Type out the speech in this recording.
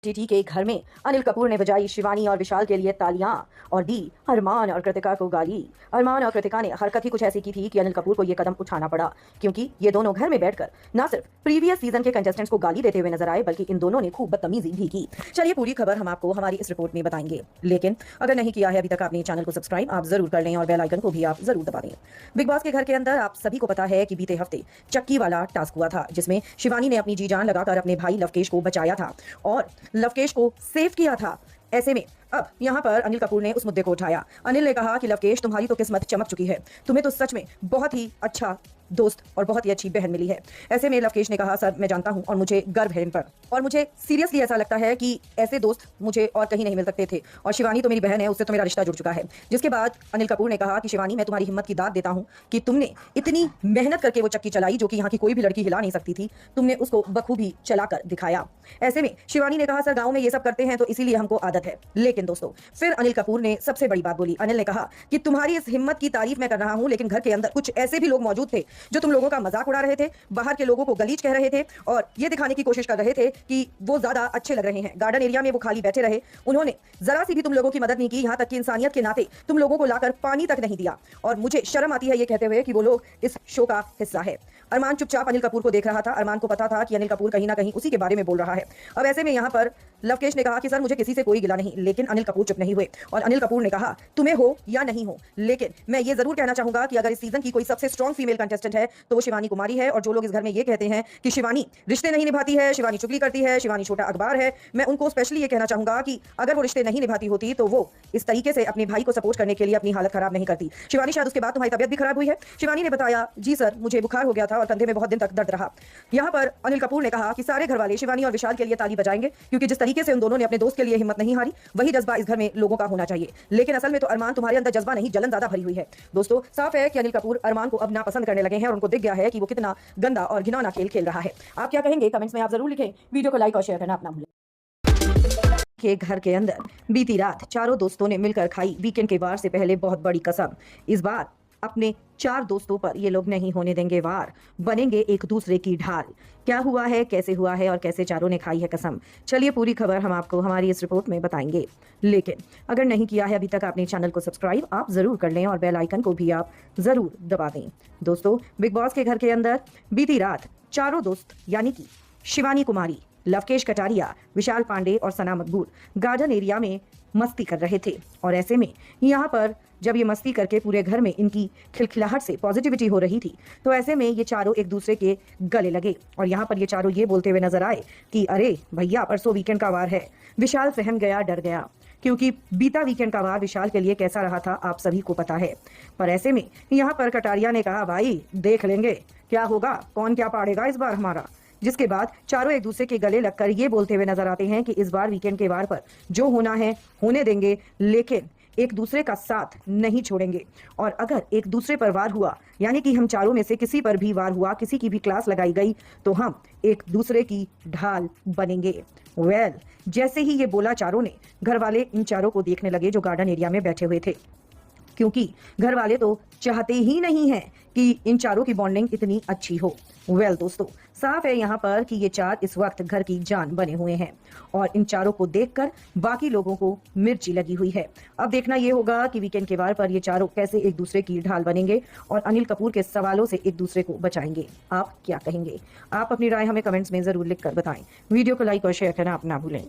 TT के घर में अनिल कपूर ने बजाई शिवानी और विशाल के लिए तालियां और दी अरमान और कृतिका को गाली। अरमान और कृतिका ने हरकत ही कुछ ऐसी की थी कि अनिल कपूर को यह कदम उठाना पड़ा, क्योंकि ये दोनों घर में बैठकर न सिर्फ प्रीवियस सीजन के कंटेस्टेंट्स को गाली देते हुए नजर आए, बल्कि इन दोनों ने खूब बदतमीजी भी की। चलिए पूरी खबर हम आपको हमारी इस रिपोर्ट में बताएंगे, लेकिन अगर नहीं किया है अभी तक आपने चैनल को सब्सक्राइब आप जरूर कर लें और बेल आइकन को भी आप जरूर दबा दें। बिग बॉस के घर के अंदर आप सभी को पता है कि बीते हफ्ते चक्की वाला टास्क हुआ था, जिसमें शिवानी ने अपनी जी जान लगाकर अपने भाई लवकेश को बचाया था और लवकेश को सेव किया था। ऐसे में अब यहाँ पर अनिल कपूर ने उस मुद्दे को उठाया। अनिल ने कहा कि लवकेश तुम्हारी तो किस्मत चमक चुकी है, तुम्हें तो सच में बहुत ही अच्छा दोस्त और बहुत ही अच्छी बहन मिली है। ऐसे में लवकेश ने कहा सर मैं जानता हूं और मुझे गर्व है इन पर, और मुझे सीरियसली ऐसा लगता है कि ऐसे दोस्त मुझे और कहीं नहीं मिल सकते थे, और शिवानी तो मेरी बहन है, उससे तो मेरा रिश्ता जुड़ चुका है। जिसके बाद अनिल कपूर ने कहा कि शिवानी मैं तुम्हारी हिम्मत की दाद देता हूं कि तुमने इतनी मेहनत करके वो चक्की चलाई जो कि यहाँ की कोई भी लड़की हिला नहीं सकती थी, तुमने उसको बखूबी चलाकर दिखाया। ऐसे में शिवानी ने कहा सर गाँव में ये सब करते हैं तो इसीलिए हमको आदत है। लेकिन दोस्तों फिर अनिल कपूर ने सबसे बड़ी बात बोली। अनिल ने कहा कि तुम्हारी इस हिम्मत की तारीफ मैं कर रहा हूं, लेकिन घर के अंदर कुछ ऐसे भी लोग मौजूद थे जो तुम लोगों का मजाक उड़ा रहे थे, बाहर के लोगों को गलीज कह रहे थे और ये दिखाने की कोशिश कर रहे थे कि वो ज्यादा अच्छे लग रहे हैं। गार्डन एरिया में वो खाली बैठे रहे, उन्होंने जरा सी भी तुम लोगों की मदद नहीं की, यहां तक कि इंसानियत के नाते तुम लोगों को लाकर पानी तक नहीं दिया, और मुझे शर्म आती है ये कहते हुए कि वो लोग इस शो का हिस्सा है। अरमान चुपचाप अनिल कपूर को देख रहा था। अरमान को पता था कि अनिल कपूर कहीं ना कहीं उसी के बारे में बोल रहा है। अब ऐसे में यहाँ पर लवकेश ने कहा कि सर मुझे किसी से कोई गिला नहीं, लेकिन अनिल कपूर चुप नहीं हुए और अनिल कपूर ने कहा तुम्हें हो या नहीं हो, लेकिन मैं ये जरूर कहना चाहूंगा कि अगर इस सीजन की कोई सबसे स्ट्रॉन्ग फीमेल कंटेस्टेंट है तो वो शिवानी कुमारी है। और जो लोग इस घर में ये कहते हैं कि शिवानी रिश्ते नहीं निभाती है, शिवानी चुगली करती है, शिवानी छोटा अखबार है, मैं उनको स्पेशली ये कहना चाहूंगा कि अगर वो रिश्ते नहीं निभाती होती तो वो इस तरीके से अपने भाई को सपोर्ट करने के लिए अपनी हालत खराब नहीं करती। शिवानी शायद उसके बाद तुम्हारी तबियत भी खराब हुई है। शिवानी ने बताया जी सर मुझे बुखार हो गया था और कंधे में बहुत दिन तक दर्द रहा। यहाँ पर अनिल कपूर ने कहा कि सारे घर वाले शिवानी और विशाल के लिए ताली बजाएंगे, क्योंकि जिस तरीके से उन दोनों ने अपने दोस्त के लिए हिम्मत नहीं हारी, वही जज्बा इस घर में लोगों का होना चाहिए। लेकिन असल में तो अरमान तुम्हारे अंदर जज्बा नहीं जलन ज्यादा भरी हुई है। दोस्तों साफ है कि अनिल कपूर अरमान को अब नापसंद करने लगे हैं और उनको दिख गया है कि वो कितना गंदा और घिनौना खेल खेल रहा है। आप क्या कहेंगे कमेंट्स में आप जरूर लिखें। वीडियो को लाइक और शेयर करना अपना भूलें। के घर के अंदर बीती रात चारों दोस्तों ने मिलकर खाई वीकेंड के वार से पहले बहुत बड़ी कसम। इस बार अपने 4 दोस्तों पर ये लोग नहीं होने देंगे वार, बनेंगे एक दूसरे की ढाल। क्या हुआ है, कैसे हुआ है और कैसे चारों ने खाई है कसम, चलिए पूरी खबर हम आपको हमारी इस रिपोर्ट में बताएंगे। लेकिन अगर नहीं किया है अभी तक आपने चैनल को सब्सक्राइब आप जरूर कर लें और बेल आइकन को भी आप जरूर दबा दें। दोस्तों बिग बॉस के घर के अंदर बीती रात चारों दोस्त यानी कि शिवानी कुमारी, लवकेश कटारिया, विशाल पांडे और सना मकबूल गार्डन एरिया में मस्ती कर रहे थे। और ऐसे में यहाँ पर जब ये मस्ती करके पूरे घर में इनकी खिलखिलाहट से पॉजिटिविटी हो रही थी, तो ऐसे में ये चारों एक दूसरे के गले लगे और यहाँ पर ये चारों ये बोलते हुए नजर आए कि अरे भैया परसों वीकेंड का वार है। विशाल सहम गया, डर गया, क्योंकि बीता वीकेंड का वार विशाल के लिए कैसा रहा था आप सभी को पता है। पर ऐसे में यहाँ पर कटारिया ने कहा भाई देख लेंगे क्या होगा, कौन क्या पाड़ेगा इस बार हमारा। जिसके बाद चारों एक दूसरे के गले लगकर ये बोलते हुए नजर आते हैं कि इस बार वीकेंड के वार पर जो होना है होने देंगे, लेकिन एक दूसरे का साथ नहीं छोड़ेंगे। और अगर एक दूसरे पर वार हुआ यानी कि हम चारों में से किसी पर भी वार हुआ, किसी की भी क्लास लगाई गई, तो हम एक दूसरे की ढाल बनेंगे। जैसे ही ये बोला चारों ने, घर वाले इन चारों को देखने लगे जो गार्डन एरिया में बैठे हुए थे, क्योंकि घर वाले तो चाहते ही नहीं हैं कि इन चारों की बॉन्डिंग इतनी अच्छी हो। दोस्तों साफ है यहाँ पर कि ये चार इस वक्त घर की जान बने हुए हैं और इन चारों को देखकर बाकी लोगों को मिर्ची लगी हुई है। अब देखना ये होगा कि वीकेंड के वार पर ये चारों कैसे एक दूसरे की ढाल बनेंगे और अनिल कपूर के सवालों से एक दूसरे को बचाएंगे। आप क्या कहेंगे? आप अपनी राय हमें कमेंट्स में जरूर लिखकर बताएं। वीडियो को लाइक और शेयर करना आप ना भूलें।